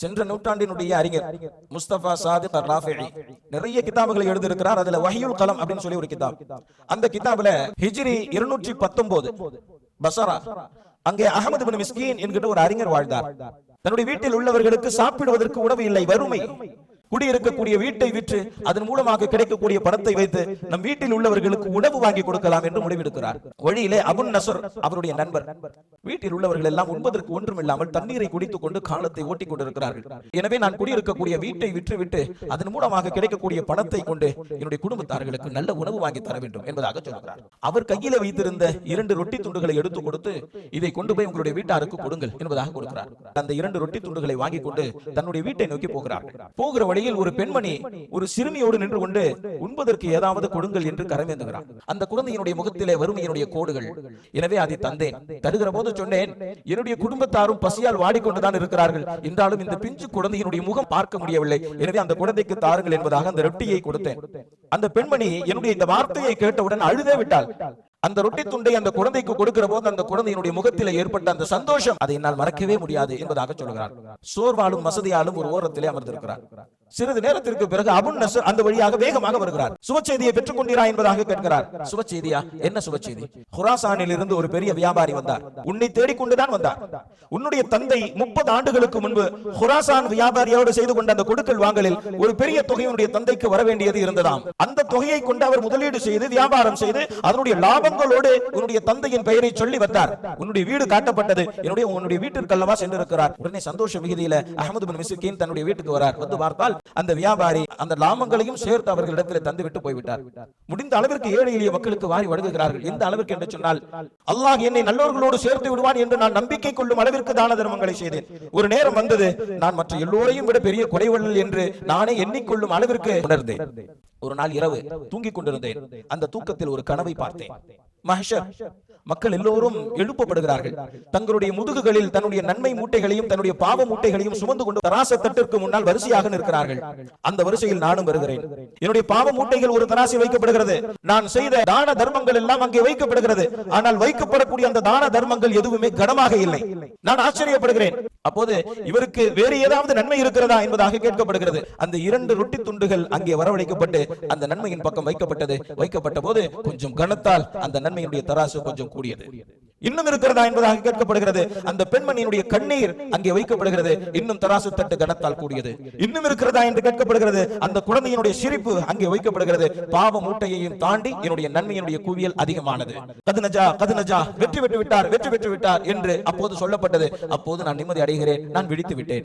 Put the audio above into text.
சென்ற நூற்றாண்டினுடைய அறிஞர் முஸ்தபா சாதிக் ராஃபிஈ நிறைய கிதாபுகளை எழுதியிருக்கிறார். அதுல வஹீயுல் கலம் அப்படின்னு சொல்லி ஒரு கிதாப். அந்த கிதாபுல ஹிஜ்ரி 219 பஸரா, அங்கே அஹமது பின் மிஸ்கீன் என்கிற ஒரு அறிஞர் வாழ்ந்தார். தன்னுடைய வீட்டில் உள்ளவர்களுக்கு சாப்பிடுவதற்கு உணவு இல்லை, வறுமை. குடியிருக்கக்கூடிய வீட்டை விற்று அதன் மூலமாக கிடைக்கக்கூடிய பணத்தை வைத்து நம் வீட்டில் உள்ளவர்களுக்கு உணவு வாங்கி கொடுக்கலாம் என்று முடிவெடுக்கிறார். வழியிலே அபுன் நசர் அவருடைய நண்பர், வீட்டில் உள்ளவர்கள் எல்லாம் உண்பதற்கு ஒன்றுமில்லாமல் தண்ணீரை குடித்துக் கொண்டு காலத்தை ஓட்டிக் கொண்டிருக்கிறார்கள். எனவே நான் குடியிருக்கக்கூடிய வீட்டை விற்றுவிட்டு அதன் மூலமாக கிடைக்கக்கூடிய பணத்தை கொண்டு என்னுடைய குடும்பத்தார்களுக்கு நல்ல உணவு வாங்கி தர வேண்டும் என்பதாக சொல்கிறார். அவர் கையில வைத்திருந்த 2 ரொட்டி துண்டுகளை எடுத்துக் கொடுத்து, இதை கொண்டு போய் உங்களுடைய வீட்டாருக்கு கொடுங்கள் என்பதாக கொடுக்கிறார். அந்த 2 ரொட்டி துண்டுகளை வாங்கி கொண்டு தன்னுடைய வீட்டை நோக்கி போகிறார். போகிற வழி ஒரு பெண்மணி ஒரு சிறுமியோடு நின்று கொண்டு உண்பதற்கு ஏதாவது கொடுங்கள் என்று கரமேந்துகிறார். அந்த குழந்தையினுடைய முகத்திலே வறுமையினுடைய கோடுகள். எனவே அதை தந்தேன். தருகிற போது சொன்னேன், என்னுடைய குடும்பத்தாரும் பசியால் வாடிக்கொண்டுதான் இருக்கிறார்கள், என்றாலும் இந்த பிஞ்சு குழந்தையினுடைய முகம் பார்க்க முடியவில்லை, எனவே அந்த குழந்தைக்கு தாருங்கள் என்பதாக அந்த ரொட்டியை கொடுத்தேன். அந்த பெண்மணி என்னுடைய இந்த வார்த்தையை கேட்டவுடன் அழுதே விட்டாள். அந்த ரொட்டி துண்டை அந்த குழந்தைக்கு கொடுக்கிற போது அந்த குழந்தையினுடைய முகத்தில் ஏற்பட்ட அந்த சந்தோஷம் அதை என்னால் மறக்கவே முடியாது என்பதாக சொல்கிறார். சோர்வாலும் வசதியாலும் ஒரு ஓரத்திலே அமர்ந்திருக்கிறார். சிறிது நேரத்திற்கு பிறகு அபுன் நசர் அந்த வழியாக வேகமாக வருகிறார். சுபச்செய்தியை பெற்றுக் கொண்டீரா என்பதாக கேட்கிறார். சுபச்செய்தியா? என்ன சுபச்செய்தி? குராசானில் இருந்து ஒரு பெரிய வியாபாரி வந்தார். உன்னை தேடிக்கொண்டுதான் வந்தார். உன்னுடைய தந்தை 30 ஆண்டுகளுக்கு முன்பு குராசான் வியாபாரியோடு செய்து கொண்ட அந்த கொடுக்கல் வாங்கலில் ஒரு பெரிய தொகை உன்னுடைய தந்தைக்கு வர வேண்டியது இருந்ததாம். அந்த தொகையை கொண்டு அவர் முதலீடு செய்து வியாபாரம் செய்து அதனுடைய லாபங்களோடு உன்னுடைய தந்தையின் பெயரை சொல்லி வந்தார். உன்னுடைய வீடு காட்டப்பட்டது. உன்னுடைய வீட்டிற்கு அல்லவா சென்றிருக்கிறார். உடனே சந்தோஷ மிகுதியில அஹமது பின் மிஸ்கீன் தன்னுடைய வீட்டுக்கு வரார். வந்து பார்த்தால் அந்த வியாபாரி அந்த லாபங்களையும் சேர்த்து அவர்களிடத்தில் தந்துவிட்டு போய்விட்டார். முடிந்த அளவிற்கு ஏழை எளிய மக்களுக்கு வாரி வழங்குகிறார்கள். எந்த அளவிற்கு என்று சொன்னால், அல்லாஹ் என்னை நல்லோர்களோடு சேர்த்து விடுவான் என்று நான் நம்பிக்கை கொள்ளும் அளவிற்கு தான தர்மங்களை செய்தேன். ஒரு நேரம் வந்தது, நான் மற்ற எல்லோரையும் விட பெரிய குறைவள்ளல் என்று நானே எண்ணிக்கொள்ளும் அளவிற்கு உணர்ந்தேன். ஒரு நாள் இரவு தூங்கிக் கொண்டிருந்தேன். அந்த தூக்கத்தில் ஒரு கனவை பார்த்தேன். மஹ்ஷர், மக்கள் எல்லோரும் எழுப்பப்படுகிறார்கள். தங்களுடைய முதுகுகளில் தன்னுடைய நன்மை மூட்டைகளையும் தன்னுடைய பாவ மூட்டைகளையும் சுமந்து கொண்டு தராசு தட்டிற்கு முன்னால் வரிசையாக நிற்கிறார்கள். அந்த வரிசையில் நானும் வருகிறேன். என்னுடைய பாவ மூட்டைகள் ஒரு தராசில் வைக்கப்படுகிறது. நான் செய்த தான தர்மங்கள் எல்லாம் அங்கே வைக்கப்படுகிறது. ஆனால் வைக்கப்படக்கூடிய அந்த தான தர்மங்கள் எதுவுமே கனமாக இல்லை. நான் ஆச்சரியப்படுகிறேன். அப்போது இவருக்கு வேறு ஏதாவது நன்மை இருக்கிறதா என்பதாக கேட்கப்படுகிறது. அந்த 2 ரொட்டி துண்டுகள் அங்கே வரவழைக்கப்பட்டு அந்த நன்மையின் பக்கம் வைக்கப்பட்டது. வைக்கப்பட்ட போது கொஞ்சம் கனத்தால் அந்த நன்மையினுடைய தராசு கொஞ்சம் கூடியது. இன்னும் இருக்கிறதா என்பதாக கேட்கப்படுகிறது. அந்த பெண்மணியினுடைய கண்ணீர் அங்கே வைக்கப்படுகிறது. இன்னும் தராசு தட்டு கனத்தால் கூடியது. இன்னும் இருக்கிறதா என்று கேட்கப்படுகிறது. அந்த குழந்தையினுடைய சிரிப்பு அங்கே வைக்கப்படுகிறது. பாவ மூட்டையையும் தாண்டி என்னுடைய நன்மையினுடைய குவியல் அதிகமானது. கதுனஜா கதுனஜா, வெற்றி பெற்று விட்டார், வெற்றி பெற்று விட்டார் என்று அப்போது சொல்லப்பட்டது. அப்போது நான் நிம்மதி அடைகிறேன். நான் விழித்து விட்டேன்.